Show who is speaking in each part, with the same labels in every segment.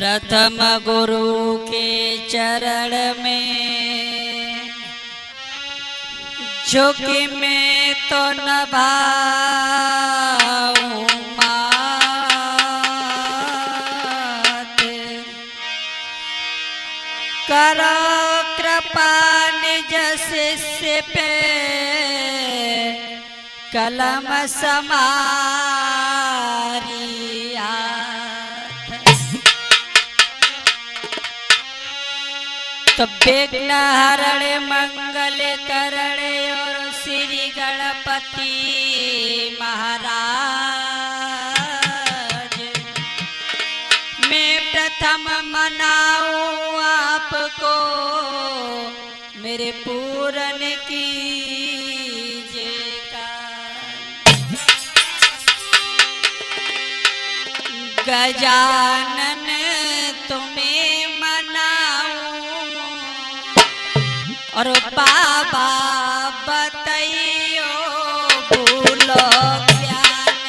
Speaker 1: प्रथम गुरु के चरण में झुकी मैं तो नभाऊं मात। करो कृपा निज शिष्य पे कलम समारी तो विघ्न हरण मंगल करण और श्री गणपति महाराज। मैं प्रथम मनाऊं आपको मेरे पूरन कीजिएगा। गजानन तुम्हें और बाबा बताइयो भूलो ज्ञान।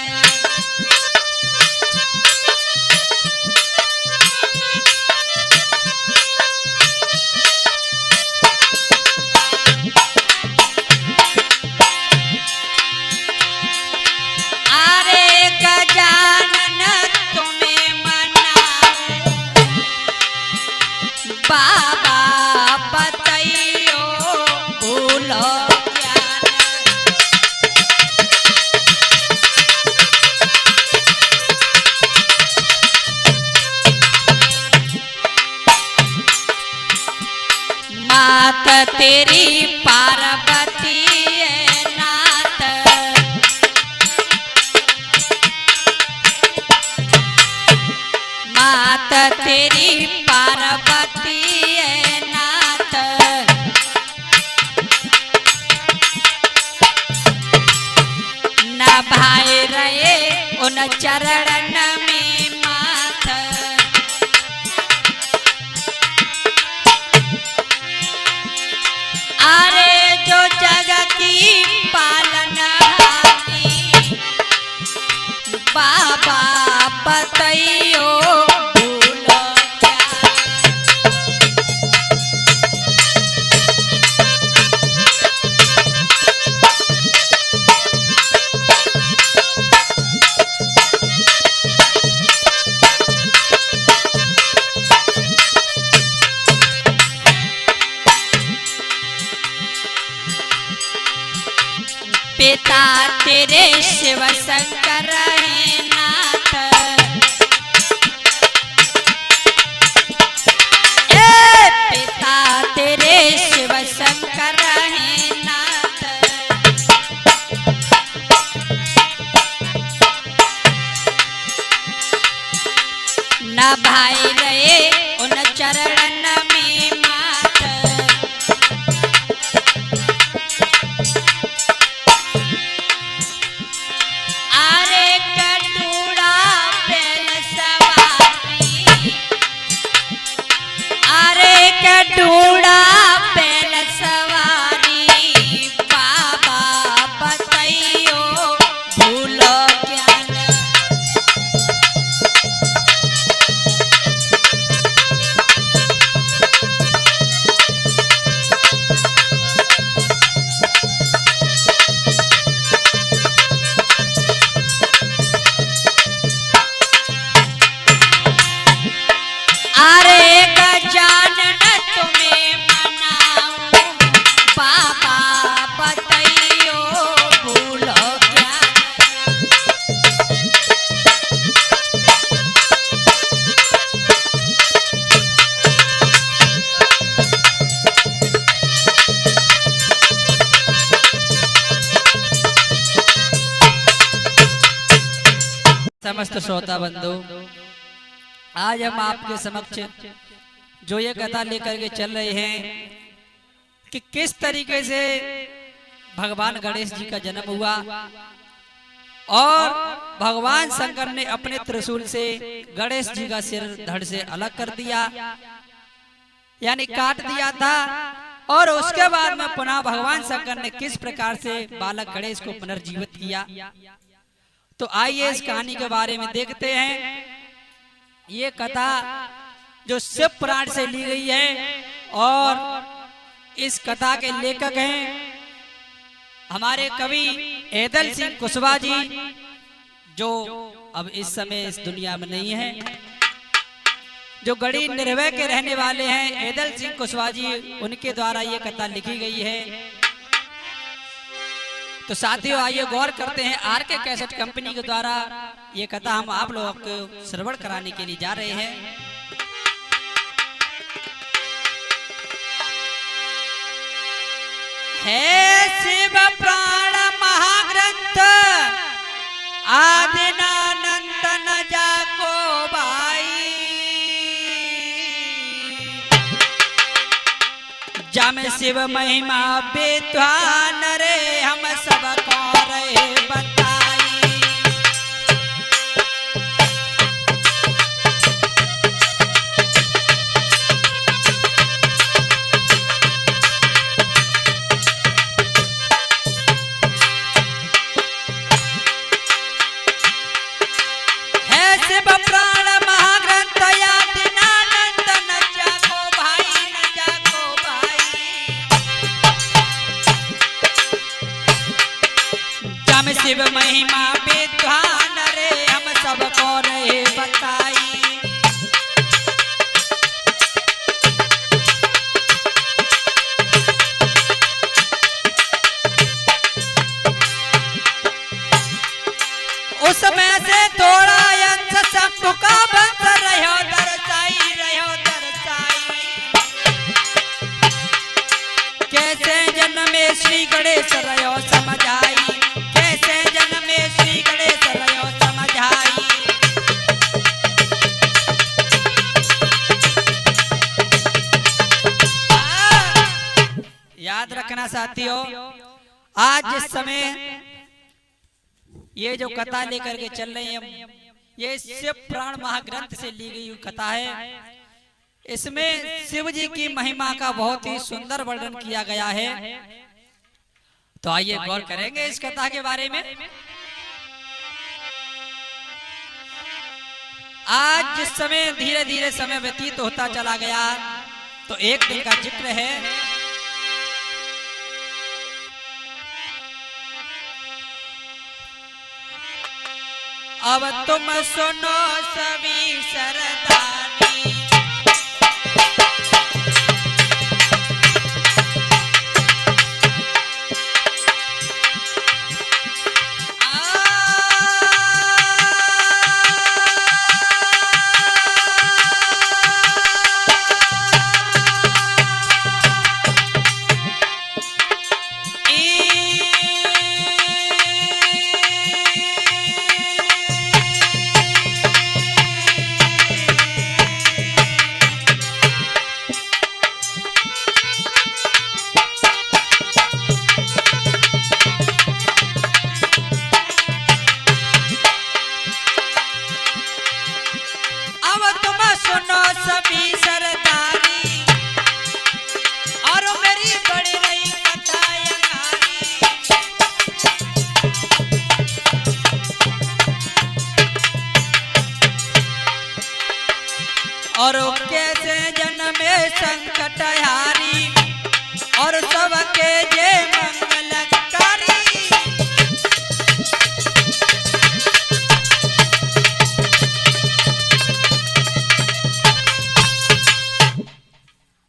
Speaker 1: अरे गजानन तुम्हें मनाऊं बाबा बताइयो भूलो ज्ञान। मात तेरी पार्वती है नाथ, मात तेरी पार्वती है नाथ। न भाई रहे उन चरण में माथ। अरे जो जग की पालनहारी बाबा बताइयो भूलो ज्ञान। पिता तेरे शिव शंकर है नाथ, पिता तेरे शिव शंकर है नाथ। न भाई रहे उन चरण में माथ। अरे कटूड़ा बैल सवारी, अरे कटूड़ा बैल सवारी बाबा बताइयो भूलो ज्ञान। अरे गजानन तुम्हें मनाऊं बाबा बताइयो भूलो ज्ञान। समस्त श्रोता बंधु, आज हम आपके समक्ष जो ये कथा लेकर के चल रहे हैं कि किस तरीके से भगवान गणेश जी का जन्म हुआ और भगवान शंकर ने अपने त्रिशूल से गणेश जी का सिर धड़ से अलग कर दिया, यानी काट दिया था। और उसके बाद में पुनः भगवान शंकर ने किस प्रकार से बालक गणेश को पुनर्जीवित किया। तो आइए इस कहानी के बारे में देखते हैं। ये कथा जो शिव पुराण से ली गई है। और इस कथा के लेखक हैं हमारे कवि ऐदल सिंह कुशवाहा जी, जो अब इस समय इस दुनिया में नहीं है, जो गढ़ी निर्भय के रहने वाले हैं ऐदल सिंह कुशवाहा जी, उनके द्वारा ये कथा लिखी गई है। तो साथियों आइए गौर करते हैं, आर के कैसेट कंपनी के द्वारा ये कथा हम आप लोगों को श्रवण कराने के लिए जा रहे हैं। है शिव प्राण महाग्रंथ आदिनानंद न जाको भाई, जम शिव महिमा विद्वान रे हम सब को रहे बताई। है शिव प्राण महाग्रंथ आदिनानंद न जाको भाई, न जाको जम शिव महिमा विद्वान रे हम सबको रहे बताई। उसमें से थोड़ा अंश शंभु का वंश रहो दर्शाई, रहो दर्शाई। कैसे जन्मे श्री गणेश रहो समझ आई, कैसे जन्मे श्री गणेश रहो समझ आई। याद रखना साथियों, आज जिस समय ये जो कथा लेकर के चल रही है, ये शिव पुराण महाग्रंथ से ली गई कथा है। इसमें शिव जी की महिमा का बहुत ही सुंदर वर्णन किया गया है। तो आइए गौर करेंगे इस कथा के बारे में। आज जिस समय धीरे धीरे समय व्यतीत होता चला गया, तो एक दिन का जिक्र है। अब तुम सुनो सभी सरदारी, सुनो सभी सरदारी, और मेरी बढ़ रही कथा यहारी। और कैसे जन्मे संकट हारी, और सबके जे मंगलकारी।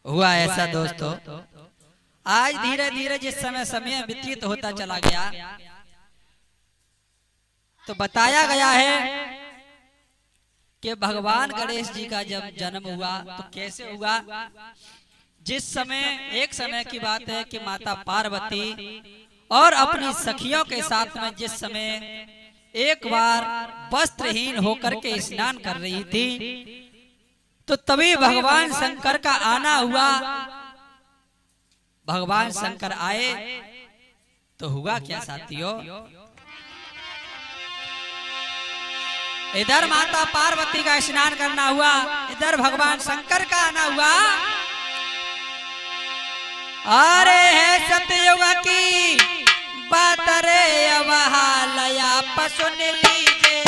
Speaker 1: हुआ ऐसा दोस्तों, आज धीरे धीरे जिस समय समय व्यतीत होता चला गया, तो बताया गया है कि भगवान गणेश जी का जब जन्म हुआ तो कैसे हुआ। जिस समय एक समय की बात है कि माता पार्वती और अपनी सखियों के साथ में जिस समय एक बार वस्त्रहीन होकर के स्नान कर रही थी, तो तभी भगवान शंकर का आना हुआ। भगवान शंकर आए तो हुआ क्या साथियों, इधर माता पार्वती का स्नान करना हुआ, इधर भगवान शंकर का आना हुआ। अरे है सतयुग की बात रे, अब हालया सुन लीजिए।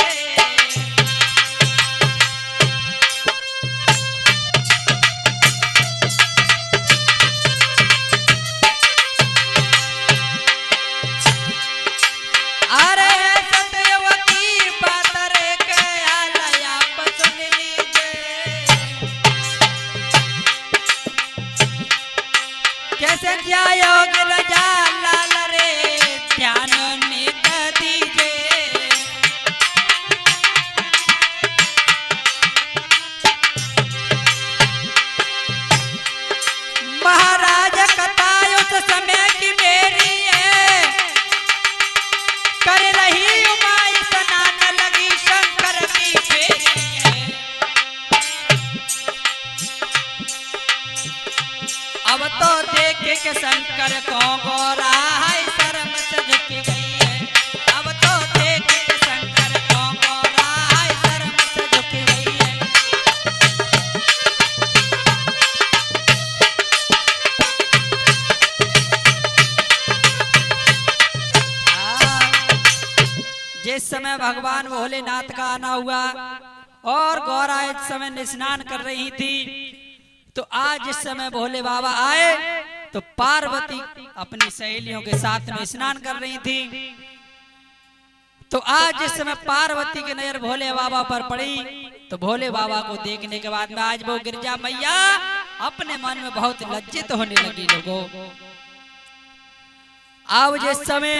Speaker 1: के शंकर को गोरा है शर्म से झुक गई है। अब तो देख के शंकर को गोरा है शर्म से झुक गई है। जिस समय भगवान भोलेनाथ का आना हुआ और गौरा इस समय स्नान कर रही थी, तो आज इस समय भोले बाबा आए तो पार्वती अपनी सहेलियों के साथ में स्नान कर रही थी। तो आज इस समय पार्वती की नजर भोले बाबा पर पड़ी, तो भोले बाबा को देखने के बाद में आज वो गिरजा मैया अपने मन में बहुत लज्जित होने लगी। लोगों, अब जिस समय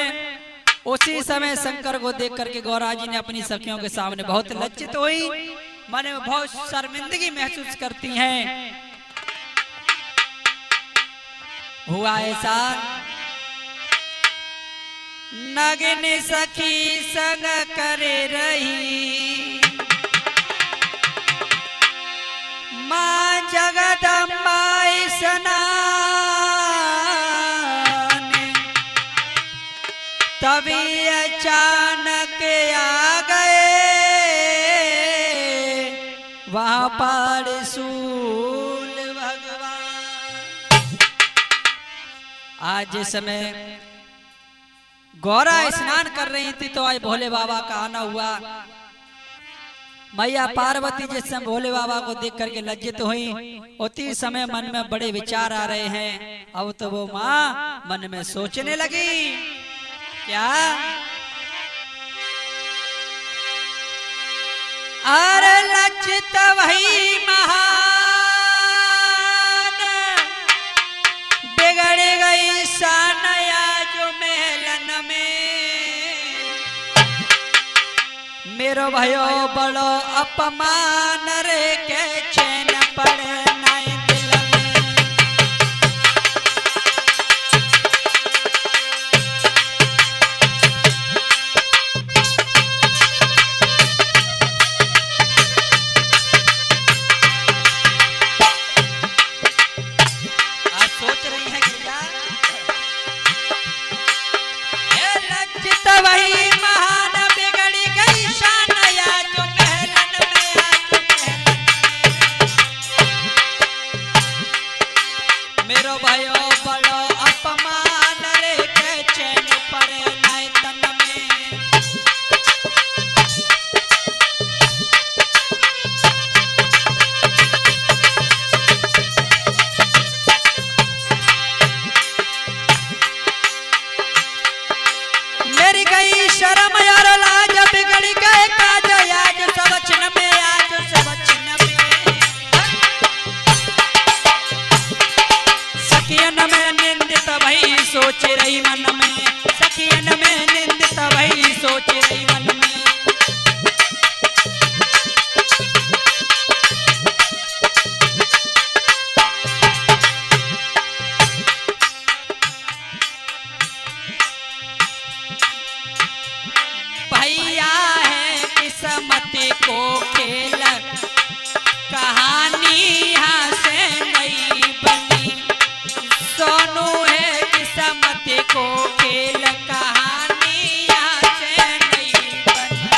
Speaker 1: उसी समय शंकर को देख करके गौरा जी ने अपनी सखियों के सामने बहुत लज्जित हुई, मन में बहुत शर्मिंदगी महसूस करती हैं। हुआ ऐसा, नगिन सखी संग करे रही, मां जगदम्बा स्नान, तभी अचानक आ गए वहां पर सूल भगवान। आज इस समय गौरा स्नान कर रही थी, तो आज भोले बाबा का आना हुआ। मैया पार्वती जिस समय भोले बाबा को देख करके लज्जित हुई, उसी समय मन में बड़े विचार आ रहे हैं। अब तो वो माँ मन में सोचने लगी, क्या अरे लज्जित वही महान, बिगड़ गई सानया जो मेलन में, मेरो भयो बड़ो अपमान रे के चैन पड़े नहीं दिल में। आज सोच रही है कि लज्जित वही महान, बिगड़ी गई शानया जो महलन में, मेरो भयो बड़ो अपमान रे के चैन पड़े नहीं तन में। मेरी गई शर्म यार लाज, बिगड़ी गए काज आज सब छिन में, आज सब छिन में। सखियन में निंदित भई सोच रही मन में, सखियन में निंदित भई सोच रही मन में। भैया है किस्मत को खेल, कहानी यहाँ से नहीं बनी। सोनू है किस्मत को खेल, कहानी यहाँ से नहीं बनी।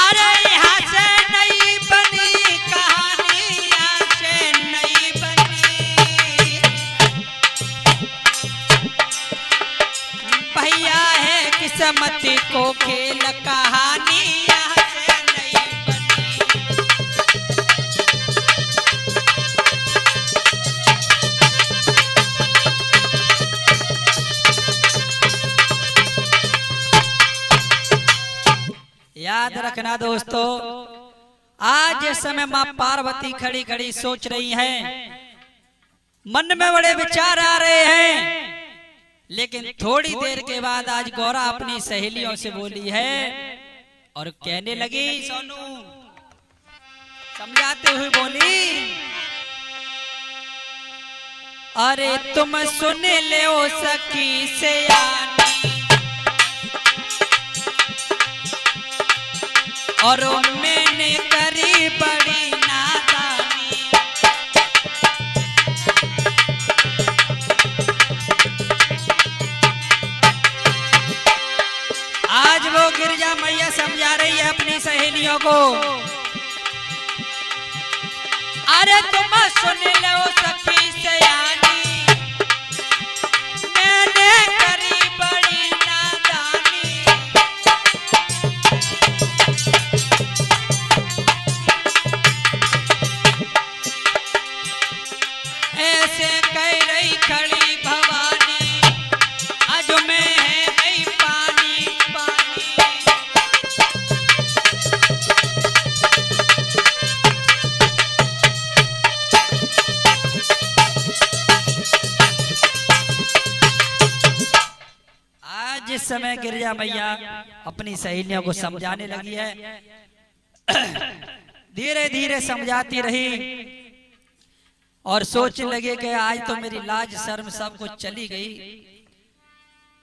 Speaker 1: अरे यहाँ से नहीं बनी कहानी, यहाँ से नहीं बनी। भैया है किस्मत को खेल, कहानी यहाँ से नहीं बनी। याद रखना दोस्तों, आज इस समय माँ पार्वती खड़ी खड़ी सोच रही हैं, मन में बड़े विचार आ रहे हैं। लेकिन थोड़ी देर के बाद आज गौरा अपनी सहेलियों से बोली है और कहने लगी, सोनू समझाते हुए बोली, अरे तुम सुन ले ओ सखी से आनी, और मैंने करी बड़ी नादानी। आज वो गिरजा मैया समझा रही है अपनी सहेलियों को, अरे तुम सुन लो सखी सयानी, मैंने करी बड़ी नादानी। ऐसे कह रही खड़ी भवानी, आज मैं है गई पानी पानी। जिस समय गिरजा मैया अपनी सहेलियों को समझाने लगी है, धीरे धीरे समझाती रही और सोचने लगे कि आज तो मेरी लाज शर्म सब कुछ चली गई।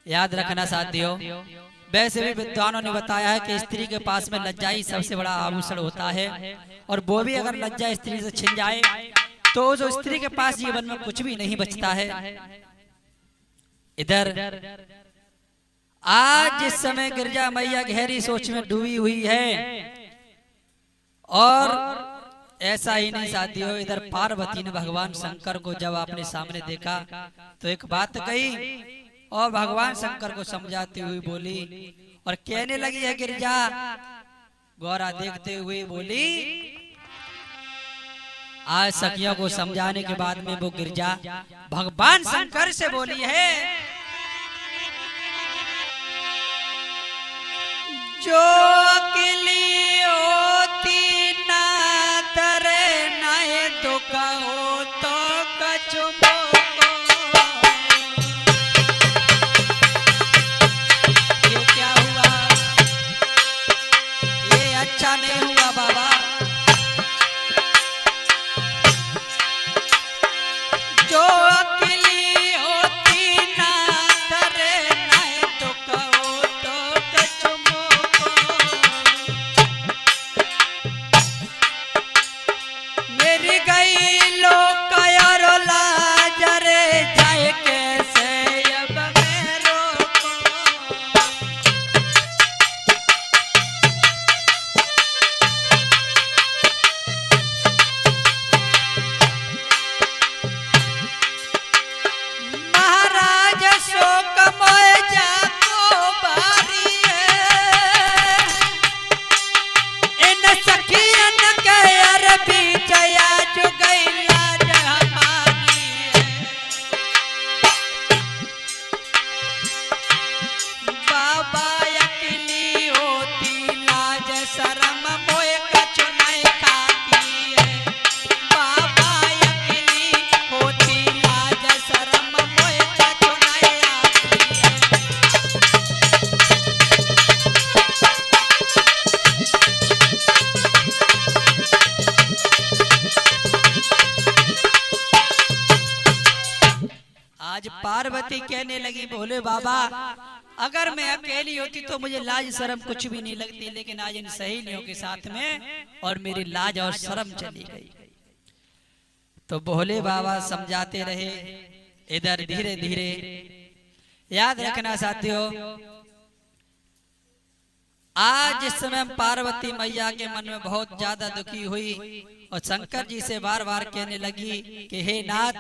Speaker 1: याद रखना साथियों, वैसे भी विद्वानों ने बताया है कि स्त्री के पास में लज्जा ही सबसे बड़ा आभूषण होता है, और वो भी अगर लज्जा स्त्री से छिन जाए तो उस स्त्री के पास जीवन में कुछ भी नहीं बचता है। इधर आज जिस समय गिरजा मैया गहरी सोच में डूबी हुई है, और ऐसा ही नहीं साथियों, इधर पार्वती ने भगवान शंकर को जब अपने सामने देखा तो एक बात कही और भगवान शंकर को समझाती हुई बोली और कहने लगी है गिरजा, गौरा देखते हुए बोली। आज सखियों को समझाने के बाद में वो गिरजा भगवान शंकर से बोली है, जो अकेली होती ना तरे नए तो कहो तो कचुमो को। ये क्या हुआ, ये अच्छा नहीं हुआ बाबा। जो अकेली होती ना तरे नए तो कहो तो कचुमो। मेरी गई लोग कयारो लाजरे जाए कैसे अब मैं रोको। महाराज शोक मोए जाको बारी है, इन सखियन के अरबी जया जो गई लाज हमारी है। बाबा अकेली होती लाज शर्म मोए कछु नहीं खाती है। बाबा अकेली होती लाज शर्म मोए कछु नहीं आती है। आज पार्वती कहने लगी, बोले बाबा अगर मैं अकेली होती तो मुझे लाज शर्म कुछ भी नहीं लगती, लेकिन आज इन सहेलियों के साथ में और मेरी लाज और शर्म चली गई। तो भोले बाबा समझाते रहे। इधर धीरे धीरे याद रखना साथियों, आज जिस समय पार्वती मैया के मन में बहुत ज्यादा दुखी हुई और शंकर जी से बार बार कहने लगी कि हे नाथ,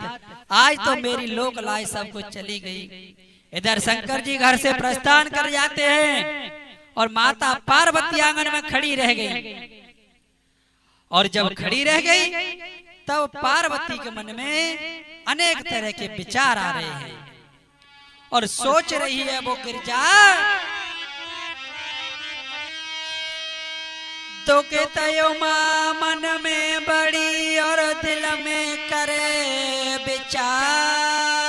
Speaker 1: आज तो मेरी लोक लाज सब कुछ चली गई। इधर शंकर जी घर से प्रस्थान कर जाते हैं और माता पार्वती आंगन में खड़ी रह गई। और जब खड़ी रह गई तब पार्वती के मन में अनेक तरह के विचार आ रहे हैं और सोच रही है वो गिरजा, तो कहता माँ मन में बड़ी और दिल में करे विचार,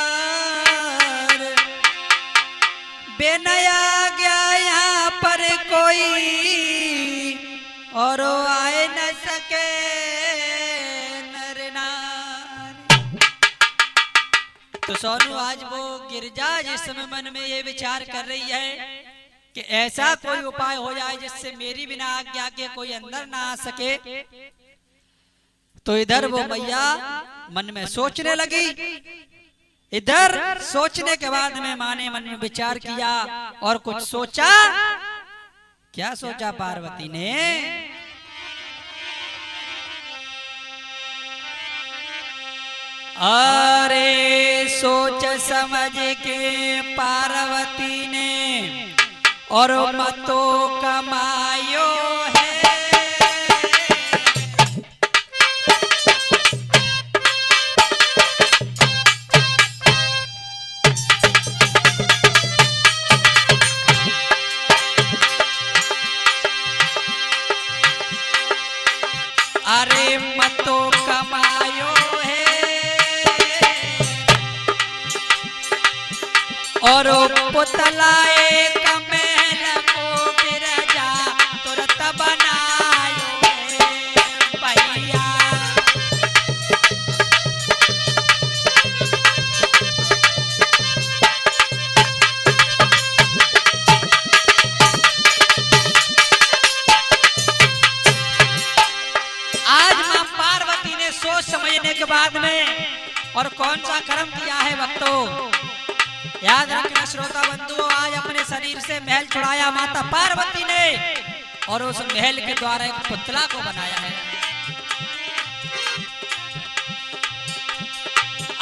Speaker 1: बेनया गया यहाँ पर कोई और आए न सके नर नारी। तो सोनू आज वो गिरजा जिस समय मन में ये विचार कर रही है कि ऐसा कोई उपाय हो जाए जिससे मेरी बिना आज्ञा के कोई अंदर ना आ सके। तो इधर वो मैया मन में सोचने लगी। इधर सोचने के बाद में माँ ने मन में विचार किया और कुछ सोचा। क्या सोचा पार्वती ने? अरे सोच समझ के पार्वती ने और मतो कमायो है। अरे मतो कमायो है और पुतलाए कमेल को बिरजा तुरंत बनायो है भैया। आज मां पार्वती ने सोच समझने के बाद में और कौन सा कर्म किया है भक्तों, याद रखना श्रोता बंधुओं। आज अपने शरीर से महल छुड़ाया माता पार्वती ने और उस महल के द्वारा एक पुतला को बनाया है।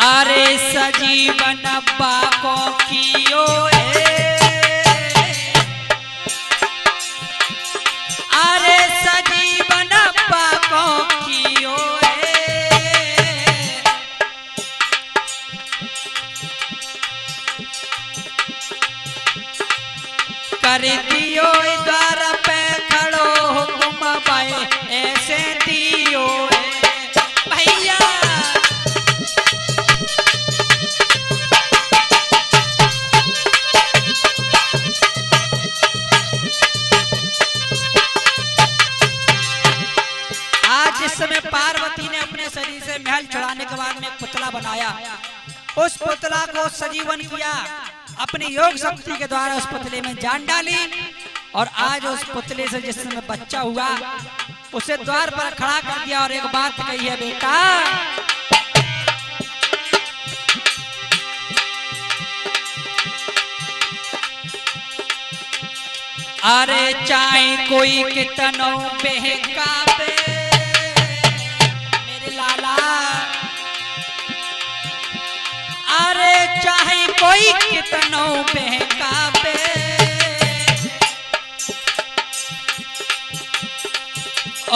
Speaker 1: अरे सजीवन बाको कियो अरे सजीवन बाको कियो कर दियो द्वार पे खड़ो हुक्म पाए ऐसे दियो भैया। आज इस समय पार्वती ने अपने शरीर से महल छुड़ाने के बाद में एक पुतला बनाया। उस पुतला को सजीवन किया, अपनी योग शक्ति के द्वारा उस पुतले में जान डाली और आज उस पुतले से जिस समय बच्चा हुआ उसे द्वार पर खड़ा कर दिया और एक बात कही है, बेटा अरे चाहे कोई कितनों बहकावे मेरे लाला, अरे चाहे कोई कितनों बहकावे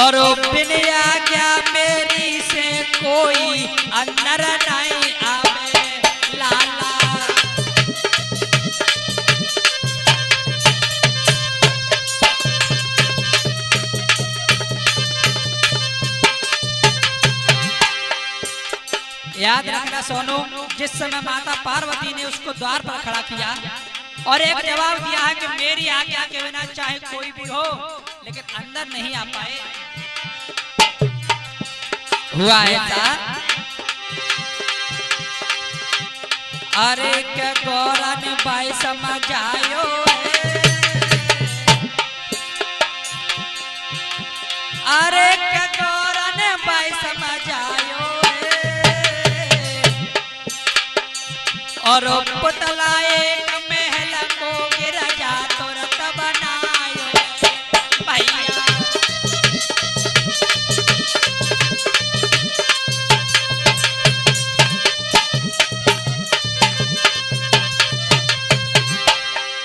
Speaker 1: और बिन आज्ञा मेरी से कोई अंदर नहीं आवे लाला। याद रखना सोनू, जिस समय माता पार्वती ने उसको द्वार पर खड़ा किया और एक जवाब दिया है कि मेरी आज्ञा के बिना चाहे कोई भी हो लेकिन अंदर नहीं आ पाए, हुआ ऐसा। अरे क्या गौरन भाई समझ आयो अरे क्या गौरन भाई समझ आयो और पुतलाए महल को गिरजा तुरंत बनायो भैया।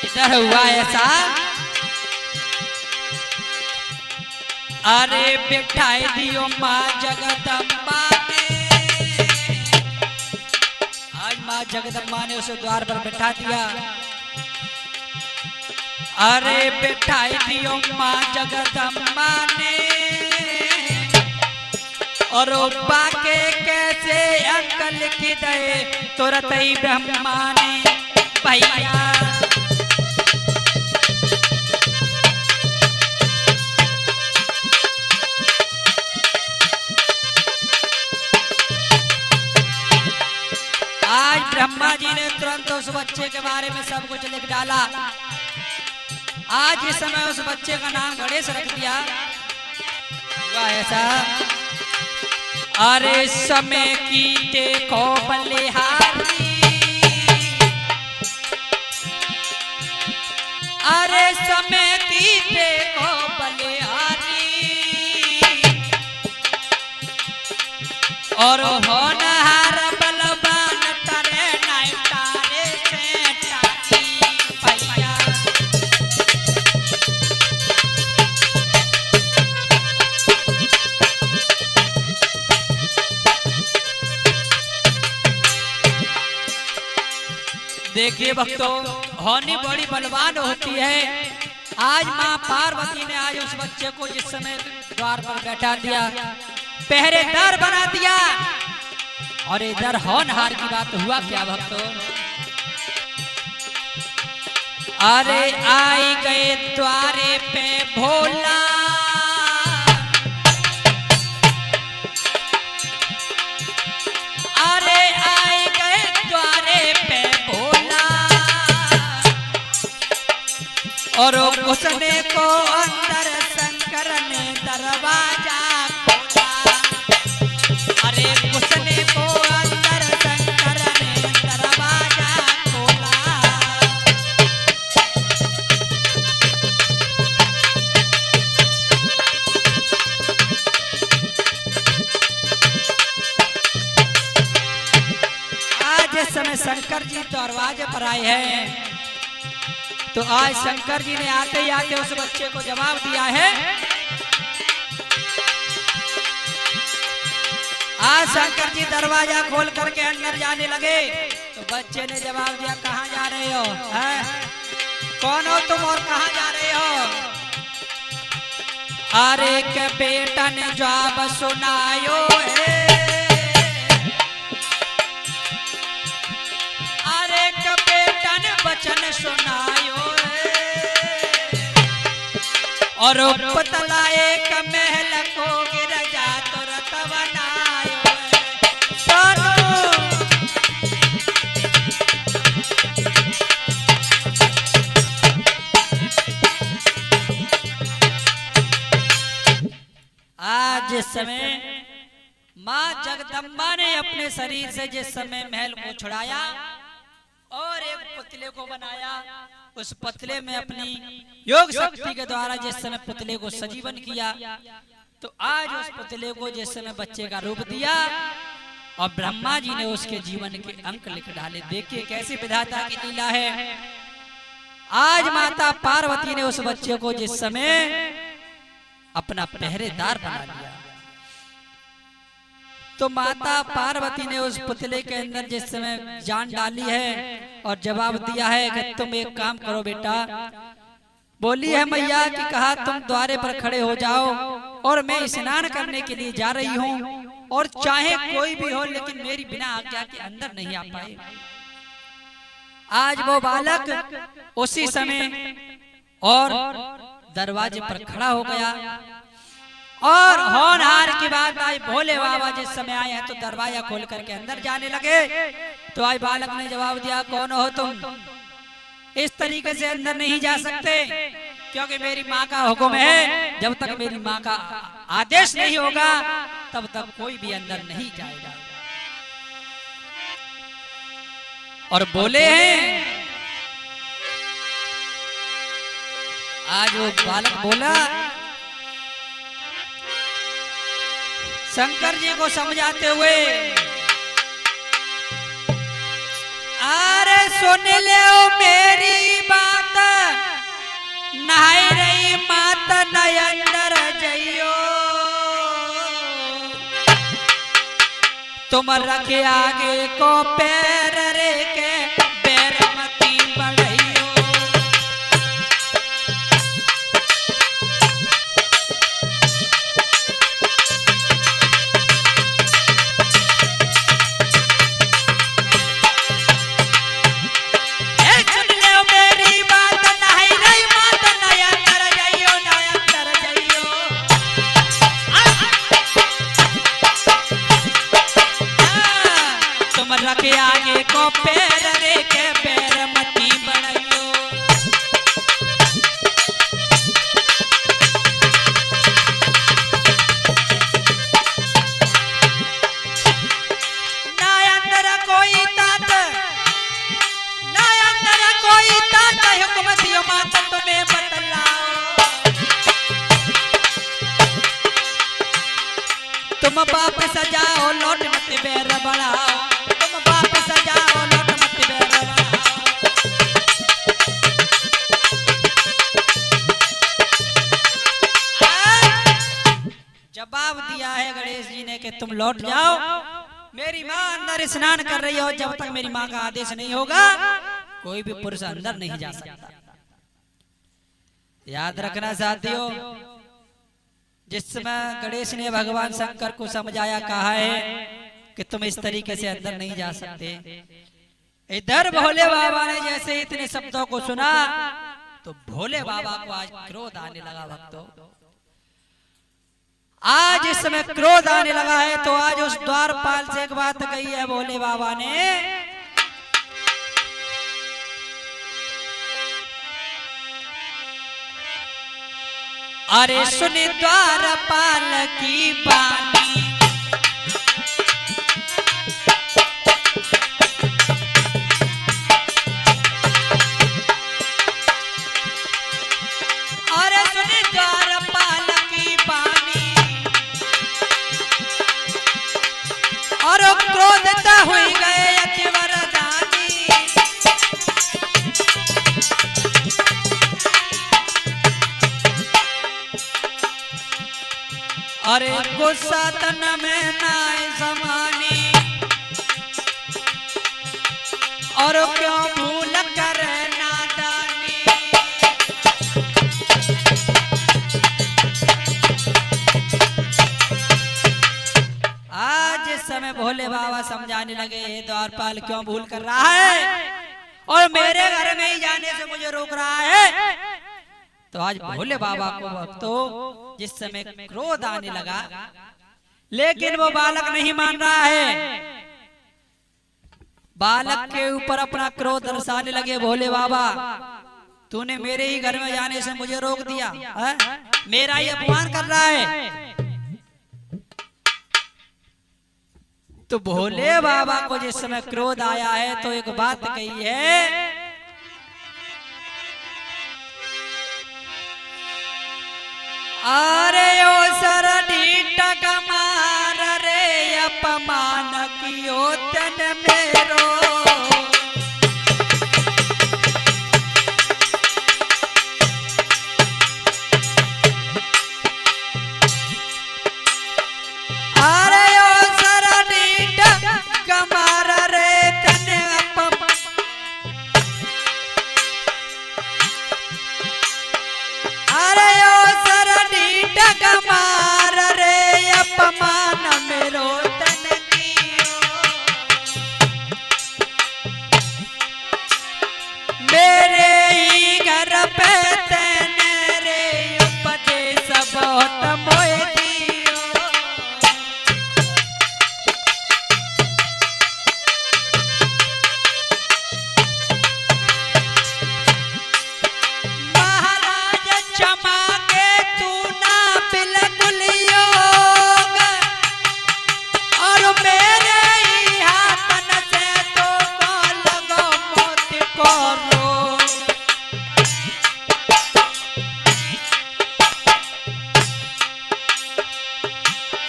Speaker 1: इधर हुआ ऐसा। अरे बिठाई दियो माँ जगदम्बा ने, आज माँ जगदम्बा ने उसे द्वार पर बिठा दिया। अरे बिठाई दियो माँ जगदम्बा ने और बाके कैसे अंकल की दे तुरंत ही ब्रह्मा ने भैया। ब्रह्मा जी ने तुरंत उस बच्चे के बारे में सब कुछ लिख डाला। आज इस समय उस बच्चे का नाम गणेश रख दिया। हुआ ऐसा, अरे समय की देखो बलिहारी, अरे समय की देखो बलिहारी, और होनहार बलवान तरे नाई तारे से टाकी पैया। देखिए भक्तों, होनी बड़ी बलवान होती है। आज माँ पार्वती ने आज उस बच्चे को जिस समय द्वार पर बैठा दिया, पहरेदार बना दिया, और इधर होनहार की बात हुआ क्या भक्तों, अरे आई गए द्वारे पे भोला, अरे आई गए द्वारे पे भोला, और घुसने को अंदर शंकर ने दरवाजा खोला, अरे घुसने को अंदर शंकर ने दरवाजा खोला। आज इस समय शंकर जी दरवाजे पर आए हैं, तो आज शंकर जी ने आते ही आते उस बच्चे को जवाब दिया है। आज शंकर जी दरवाजा खोल करके अंदर जाने लगे, तो बच्चे ने जवाब दिया, कहाँ जा रहे हो, है? कौन हो तुम और कहाँ जा रहे हो? अरे के बेटा ने जवाब सुनायो है, अरे के बेटा ने वचन सुनायो है, और पतला एक महल को गिर जा तो रत बनायो है। सुनो आज जिस समय माँ जगदम्बा ने अपने शरीर से जिस समय महल को छुड़ाया और एक पुतले को बनाया, उस पुतले में अपनी योग शक्ति के द्वारा जिस समय पुतले को सजीवन किया, तो आज उस पुतले को जिस समय बच्चे का रूप दिया, और ब्रह्मा जी ने उसके जीवन के अंक लिख डाले। देखिए कैसी विधाता की लीला है। आज माता पार्वती ने उस बच्चे को जिस समय अपना पहरेदार बना लिया, तो माता पार्वती ने उस पुतले के अंदर जिस समय जान डाली है और जवाब दिया है कि तुम एक काम करो बेटा, बोली है मैया कि कहा तुम द्वारे पर खड़े हो जाओ और मैं स्नान करने के लिए जा रही हूँ, और चाहे कोई भी हो लेकिन मेरी बिना आज्ञा के अंदर नहीं आ पाए। आज वो बालक उसी समय और दरवाजे पर खड़ा हो गया, और होनहार की बात आई, भोले बाबा जिस समय आए हैं तो दरवाजा खोल करके अंदर जाने लगे, तो आज बालक ने जवाब दिया, कौन हो तुम? इस तरीके से अंदर नहीं जा सकते, क्योंकि मेरी माँ का हुक्म है, जब तक मेरी माँ का आदेश नहीं होगा तब तक कोई भी अंदर नहीं जाएगा। और बोले हैं, आज वो बालक बोला, शंकर जी को समझाते हुए, अरे सुन लो मेरी बात, नहाई रही मात नय अंदर जइयो, तुम रखे आगे को पैर रे के पैर मती बढ़इयो। के आगे तुम वापस जाओ लौट मत बैर बढ़ाओ, तुम वापस जाओ लौट मत बैर बढ़ाओ। जवाब दिया है गणेश जी ने कि तुम लौट जाओ, मेरी माँ अंदर स्नान कर रही है और जब तक मेरी माँ का आदेश नहीं होगा कोई भी पुरुष अंदर नहीं जा सकता। याद रखना साथियों, जिस समय गणेश ने भगवान शंकर को समझाया, कहा है कि तुम इस तरीके से अंदर नहीं जा सकते, इधर भोले बाबा ने जैसे इतने शब्दों को सुना तो भोले बाबा को आज क्रोध आने लगा। भक्तों, आज इस समय क्रोध आने लगा है तो आज उस द्वारपाल से एक बात कही है भोले बाबा ने, अरे सुनी द्वारपाल की बानी, अरे सुनी द्वारपाल की बानी, और क्रोधता हुई गए अति वरदानी। अरे गुस्सा तन में नाय समानी, और क्यों भूल कर नादानी। आज इस समय भोले बाबा समझाने लगे, द्वारपाल क्यों भूल कर रहा है और मेरे घर में ही जाने से मुझे रोक रहा है। तो आज भोले बाबा को भक्तों जिस समय क्रोध आने लगा, लेकिन वो बालक नहीं मान रहा है। बालक के ऊपर अपना क्रोध दर्शाने लगे, भोले बाबा तूने मेरे ही घर में जाने से मुझे रोक दिया है? मेरा ही अपमान कर रहा है। तो भोले बाबा को जिस समय क्रोध आया है तो एक बात कही है, अरे ओ सर ढीठक मार रे अपमान कियो तन मेरो, अरे ओ सर ढीठक मार रे तन अपमान, अरे मार रे अपमान मेरो तन कियो, मेरे ही घर पे तेने रे उपदेश बहुत मोए दियो। महाराज क्षमा के तू ना बिल्कुल योग, और मेरे ही हाथन से तो को लगो मौत को रोग।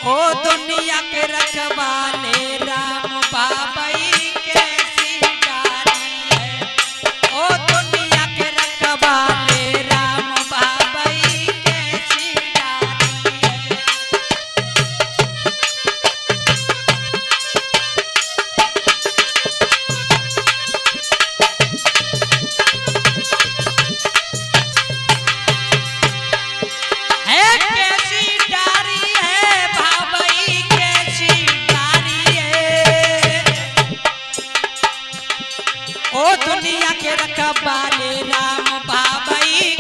Speaker 1: ओ दुनिया के रखवाले राम बाबई कैसी डाली है, ओ दुनिया के रखवाले राम बाबई कैसी डाली है। है कैसी डारी है बाबई कैसी डारी है, ओ दुनिया के रखवाले राम बाबई